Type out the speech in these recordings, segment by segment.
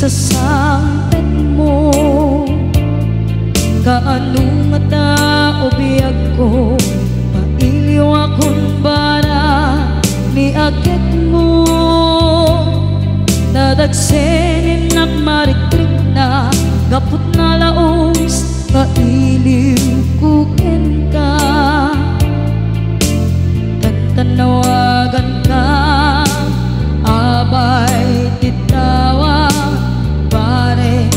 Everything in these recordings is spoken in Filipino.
isasampit mo. Kaano nga tao biyag ko, mailiw akong bara ni agit mo. Nadagsenin nak marikrik na gapot na laos, kailiw kukin ka. Tanawagan ka, abay titawa, pare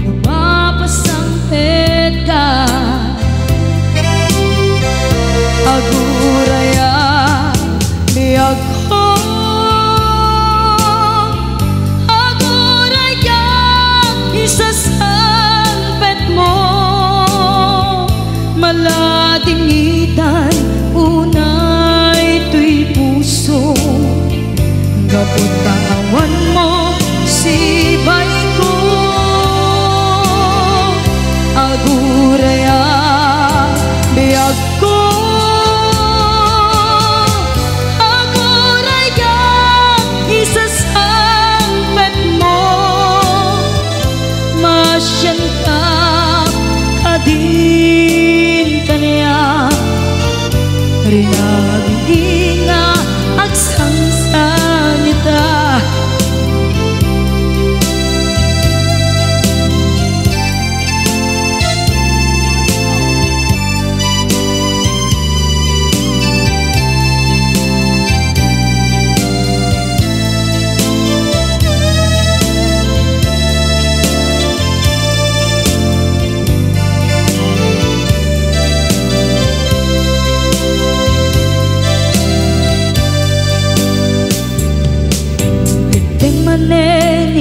lumapasampit ka. Aguraya biyag ko, aguraya isasampit mo. Maladingitan unay tuy puso, gapot kawan mo sibay ko. Aguraya biyag ko, aguraya isasampit mo. Masyan ka kadin kanya, rinabing nga agsangsangita.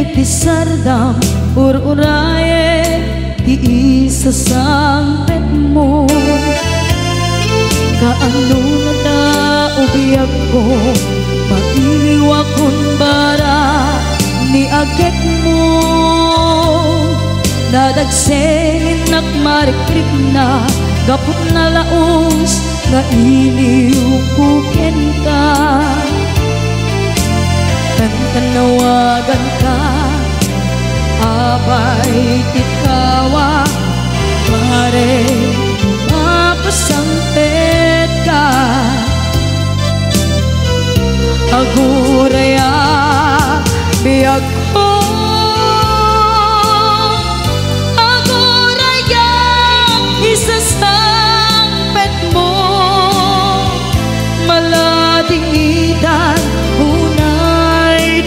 Iti sardam ur-uraye di isasampit mo. Kaano na tao biyag ko, mailiw akong bara ni agit mo. Nadagsenin nak marikrik na gapot na laos, nga iliw kukin ka. Tanawagan ka, abay titawa, pare mapasampit ka. Aguraya biyag ko, aguraya isasampit mo. Maladingitan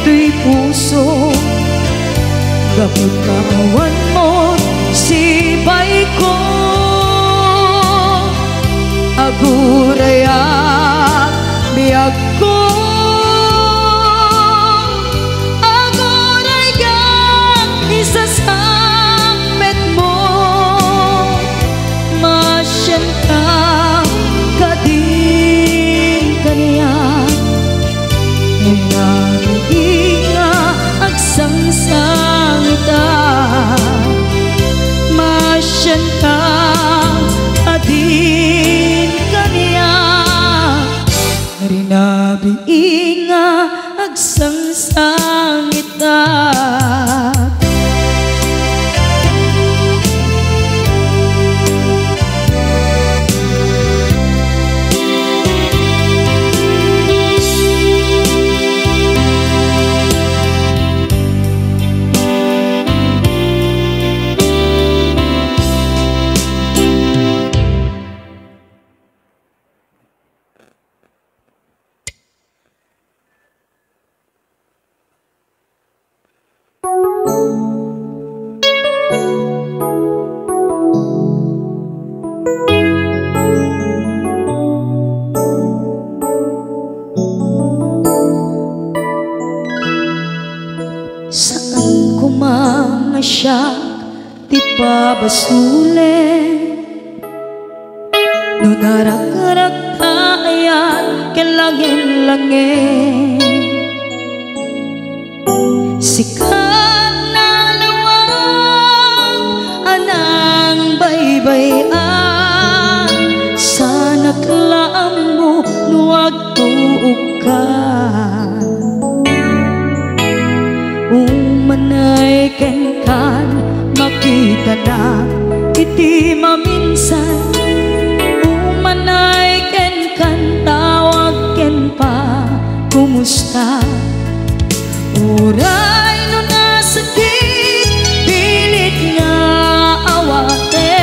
tuy puso, gapot kawan mo sibay ko. Aguraya biyag ko, aguraya isasampit mo. Masyan ka kadin kanya, agsangsangita. Masyan ka adin kanya, rinabi nga agsangsangita. Saan ko mamasyak di pabasulit, no narak-arak tayan kelangin-langin. Sikat na lawag anang baybayan, sana klaam mo nuwag tuukan. Umanay manay ken kan makita na iti maminsan. Umanay ken kan tawag ken pa kumusta. Uray no nasakit pilit nga awate,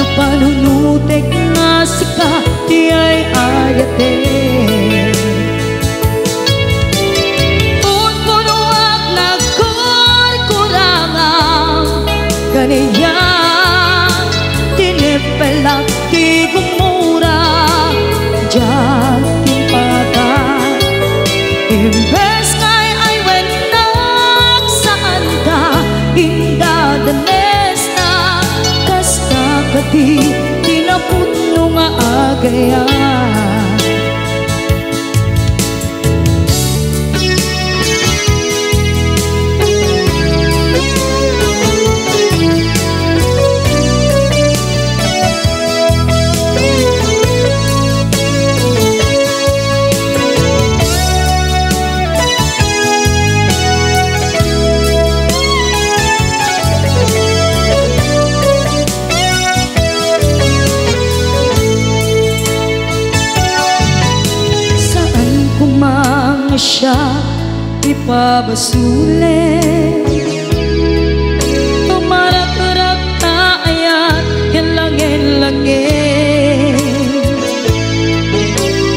no panunutek nga sika di ay ayate. Unpunuak nagkurkurangang ganiya tinipelak di gumura diyan timpata. Imbes ngay ay wenak saan ka indadanes na kasta kati tinaputno nga agayan. Siya ipabasule, tumarak-rak na ayat yan langin-langin.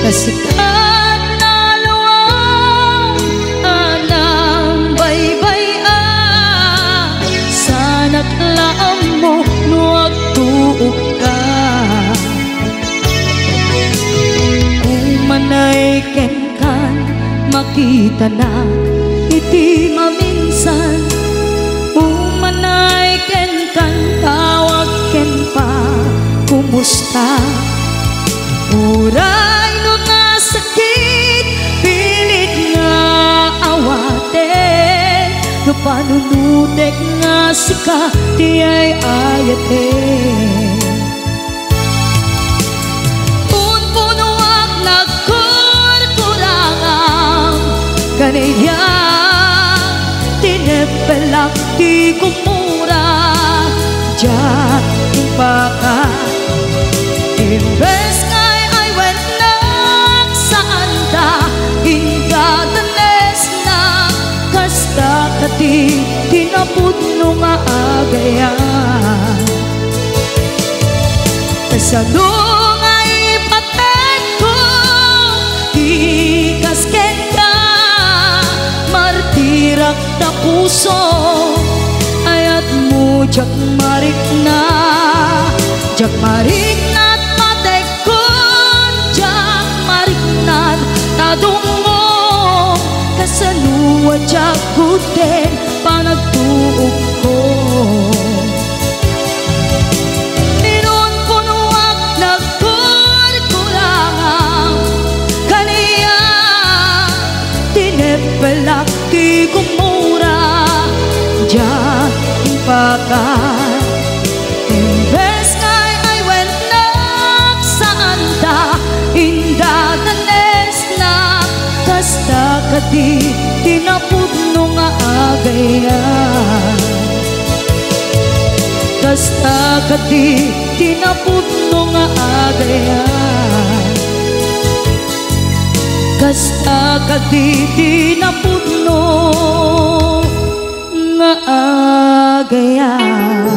Kasikat na luwang anang baybay-an, sana't laam mo nuwag tuog ka. Umanay ken makita na iti maminsan. Umanay ken kan tawag ken pa kumusta. Uray no nasakit pilit nga awate, no panunutek nga sika di ay ayate. Kaniya tinepelak di kumura diyan timpaka. Imbes ngay ay wenak saan ta indadanes na kasta kati tinaputno nga agayan. Kasano ngay paten ko di kasken ka martirak na puso ayat mo jak marik na patek kun jak marik na tadungo kasanuwa jak kuten panagtuog ko. Inon punuak nagkurkurangang kaniya tinepelak di kumura diyan timpaka. Imbes ngay ay wenak saan ta indadanes na kasta kati tinaputno nga agayan. Kasta kati tinaputno nga agayan. Kasta kati tinaputno nga agayan.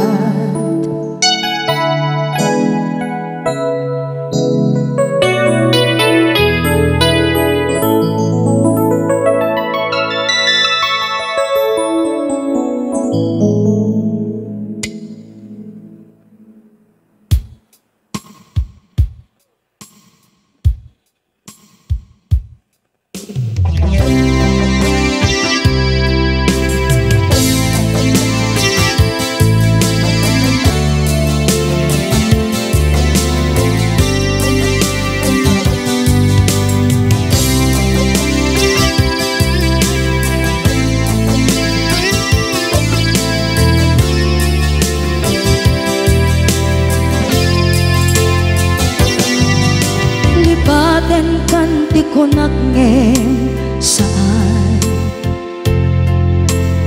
kan di ko nagngem saan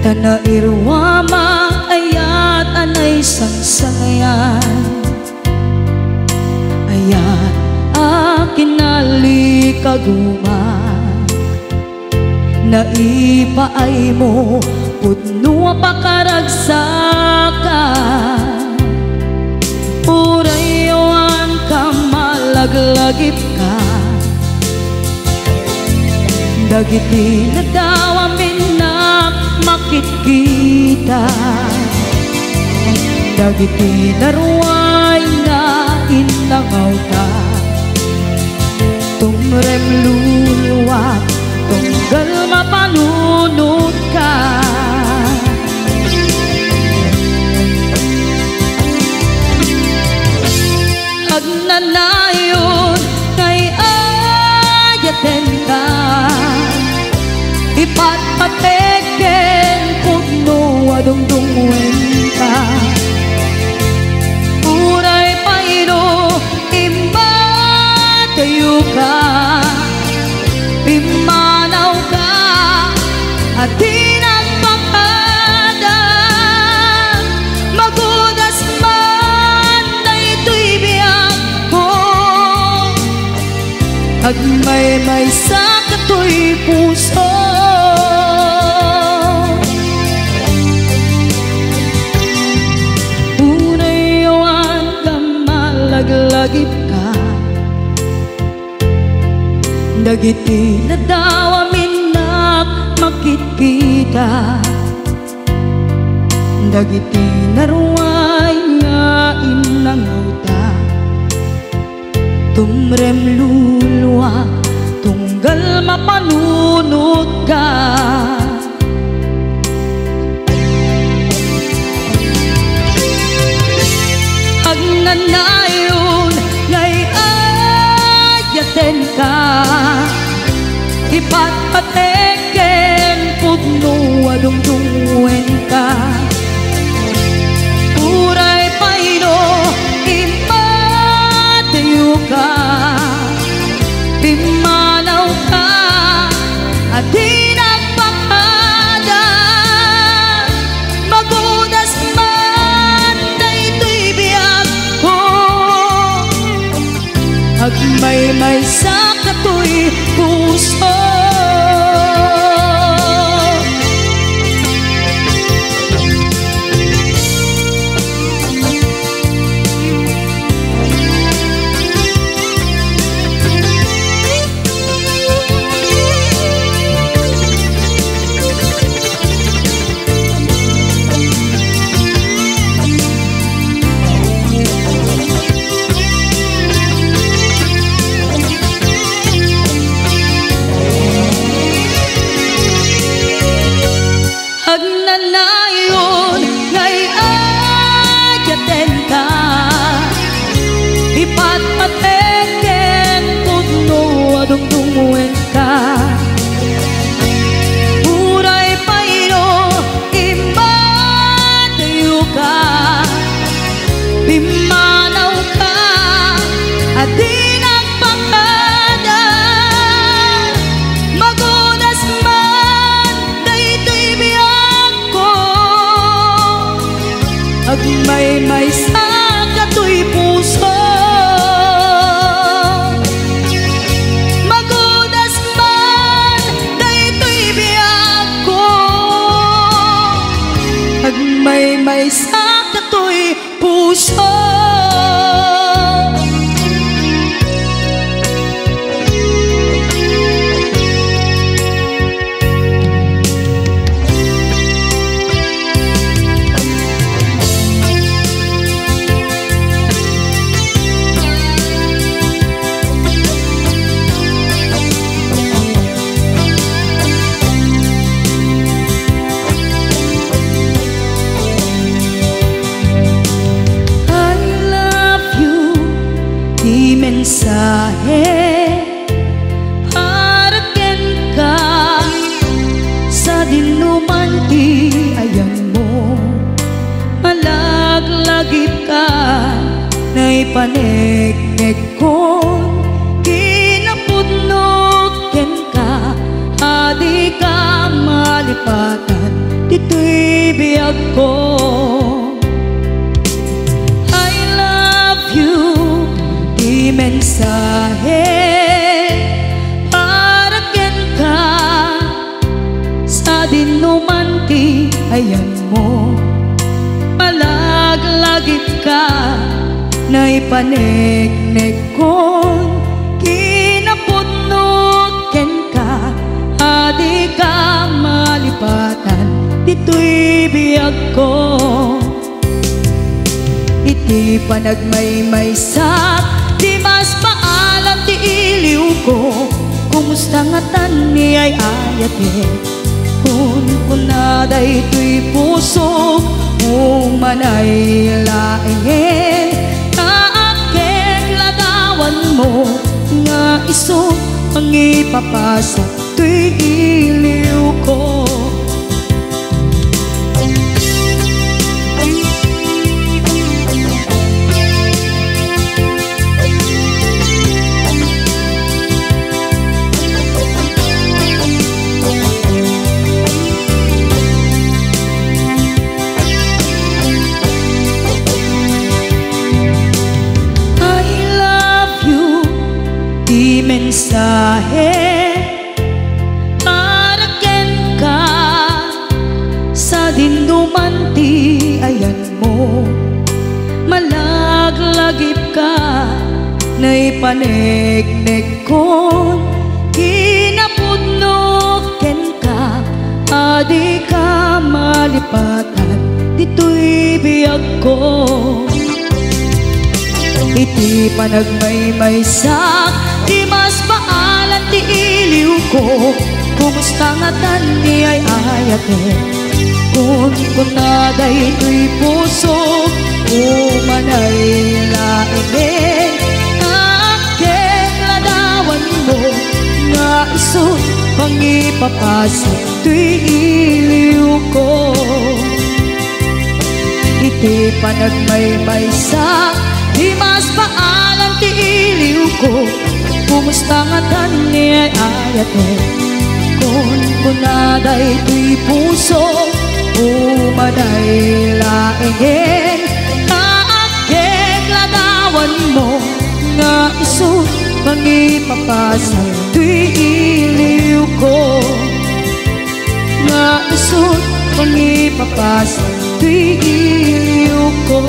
Tanairwama ayat anay sangsangayan, ayat akin alikaguman. Naipaay mo pudno pakaragsakan, urayawan ka malaglagip ka. Dagiti na daw amin na makikita, dagiti naruay na inangaw ka. Tumrem luluwa, tunggal mapanunod ka. Agnanayon kay ayaten ka, ipatpateken pudno adungdungwen ka. Uray paino imatayo ka, imanaw ka at tinagpakadan. Magudas man na ito'y biyak ko, agmay-may sa kato'y puso. Unayawan ka malaglagip ka, dagiti na daw amin na makikita, dagiti naruay nga inangaw ta. Tumrem luluwa, tunggal mapanunod ka. Agnanayon ngay ayaten ka, ipatpateken pudno adungdungwen ka. Uray paino imatayo ka, imanaw ka at tinagpakadan. Magudas man na ito'y biyak ko, agmay-may sa kato'y puso. Agnanayon ngay ayaten ka, ipatpateken pudno adungdungwen ka. Uray paino imatayo ka, imanaw ka at tinagpakadan. Magudas man na ito'y biyak ko, agmay-may sa kato'y puso. Magudas man na ito'y biyak ko, agmay-may sa kato'y puso. Mensahe paraken ka sa dinuman ti ayan mo, malaglagip ka na'y panegnek kon kinapudnot ken ka, adi ka malipatan dito biyag ko. I love you, di mensahe para ken ka sa dinumanti ayan mo. Malaglagip ka na ipanegnek kon kinapunot ken ka, adi ka malipatan dito'y biyag ko. Iti panagmaymaysak di mas paalam ti iliw ko, kumusta nga tan ni ay ayate kun kunaday to'y puso umanay laeng kaakek ladawan mo nga iso ang ipapasa to'y iliw ko. Mensahe para ken ka sa dindumanti ayan mo. Malaglagip ka na ipanegnek kon kinapudno ken ka, adi ka malipatan dito'y biyag ko. Iti panagmaymaysak di mas paalan ti iliw ko, kumusta nga tan ni ay ayate kun kunaday to'y puso umanay laeng kaakek ladawan mo nga iso pang ipapasa to'y iliw ko. Iti panagmaymaysak di mas paalan ti iliw ko, kumusta nga tan ni ay ayate kun kunaday to'y puso umanay laeng kaakek ladawan mo nga iso pang ipapasa to'y iliw ko, nga iso pang ipapasa to'y iliw ko.